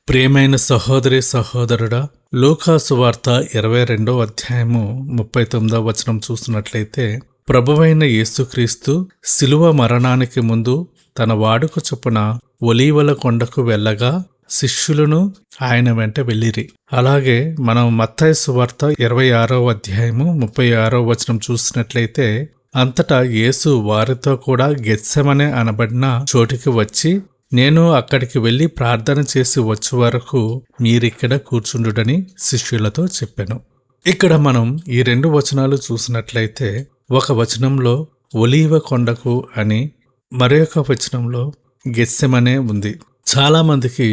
ప్రియమైన సహోదరి సహోదరుడా, లూకా సువార్త 22వ అధ్యాయము 39వ వచనం చూసినట్లయితే, ప్రభువైన యేసుక్రీస్తు శిలువ మరణానికి ముందు తన వాడుక చొప్పున ఒలీవల కొండకు వెళ్ళగా శిష్యులను ఆయన వెంట వెళ్ళిరి. అలాగే మనం మత్తయి సువార్త 26వ అధ్యాయము 36వ వచనం చూసినట్లయితే, అంతటా యేసు వారితో కూడా గెత్సెమనే అనబడిన చోటికి వచ్చి, నేను అక్కడికి వెళ్లి ప్రార్థన చేసి వచ్చే వరకు మీరిక్కడ కూర్చుండుడని శిష్యులతో చెప్పాను. ఇక్కడ మనం ఈ 2 వచనాలు చూసినట్లయితే, ఒక వచనంలో ఒలీవ కొండకు అని, మరొక వచనంలో గెత్సెమనే ఉంది. చాలా మందికి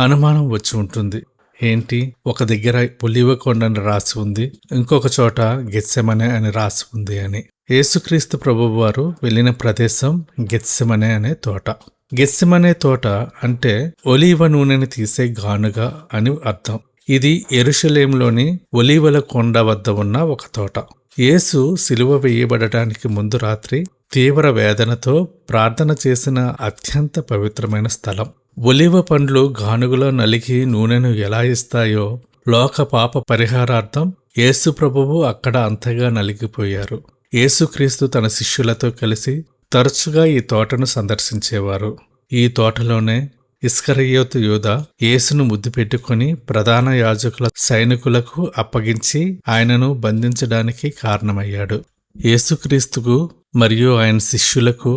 అనుమానం వచ్చి ఉంటుంది, ఏంటి ఒక దగ్గర ఒలీవ కొండని రాసి ఉంది, ఇంకొక చోట గెత్సెమనే అని రాసి ఉంది అని. యేసుక్రీస్తు ప్రభువు వారు వెళ్ళిన ప్రదేశం గెత్సెమనే అనే తోట. గెత్సెమనే తోట అంటే ఒలీవ నూనెని తీసే గానుగ అని అర్థం. ఇది యెరూషలేములోని ఒలీవల కొండ వద్ద ఉన్న ఒక తోట. యేసు సిలువ వేయబడటానికి ముందు రాత్రి తీవ్ర వేదనతో ప్రార్థన చేసిన అత్యంత పవిత్రమైన స్థలం. ఒలీవ పండ్లు గానుగలో నలిగి నూనెను ఎలా ఇస్తాయో, లోక పాప పరిహారార్థం యేసు ప్రభువు అక్కడ అంతగా నలిగిపోయారు. యేసుక్రీస్తు తన శిష్యులతో కలిసి తరచుగా ఈ తోటను సందర్శించేవారు. ఈ తోటలోనే ఇస్కరియోతు యూదా యేసును ముద్దు పెట్టుకుని ప్రధాన యాజకుల సైనికులకు అప్పగించి ఆయనను బంధించడానికి కారణమయ్యాడు. యేసుక్రీస్తుకు మరియు ఆయన శిష్యులకు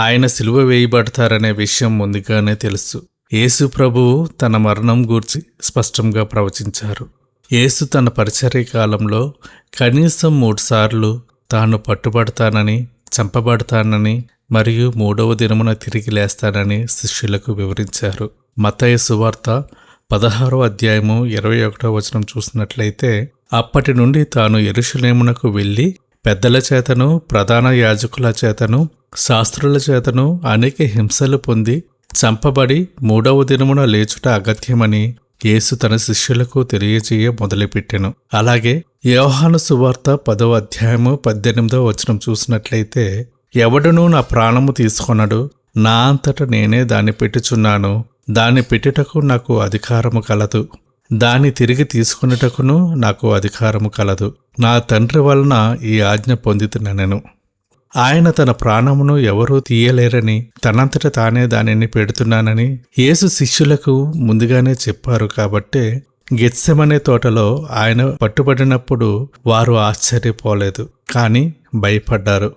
ఆయన సిలువ వేయబడతారనే విషయం ముందుగానే తెలుసు. యేసు ప్రభువు తన మరణం గూర్చి స్పష్టంగా ప్రవచించారు. యేసు తన పరిచర్య కాలంలో కనీసం 3 సార్లు తాను పట్టుబడతానని, చంపబడతానని మరియు 3వ దినమున తిరిగి లేస్తానని శిష్యులకు వివరించారు. మత్తయి సువార్త 16వ అధ్యాయము 21వ వచనం చూసినట్లయితే, అప్పటి నుండి తాను యెరూషలేమునకు వెళ్ళి పెద్దల చేతను, ప్రధాన యాజకుల చేతను, శాస్త్రుల చేతను అనేక హింసలు పొంది చంపబడి 3వ దినమున లేచుట అగత్యమని యేసు తన శిష్యులకు తెలియజేయ మొదలుపెట్టెను. అలాగే యోహాను సువార్త 10వ అధ్యాయము 18వ వచనం చూసినట్లయితే, ఎవడునూ నా ప్రాణము తీసుకొనడు, నా అంతట నేనే దాన్ని పెట్టుచున్నాను, దాన్ని పెట్టుటకు నాకు అధికారము కలదు, దాన్ని తిరిగి తీసుకొనుటకును నాకు అధికారము కలదు, నా తండ్రి వలన ఈ ఆజ్ఞ పొందితినెను. ఆయన తన ప్రాణమును ఎవరూ తీయలేరని, తనంతట తానే దానిని పెడుతున్నానని యేసు శిష్యులకు ముందుగానే చెప్పారు. కాబట్టే గెత్సెమనే తోటలో ఆయన పట్టుబడినప్పుడు వారు ఆశ్చర్యపోలేదు, కానీ భయపడ్డారు.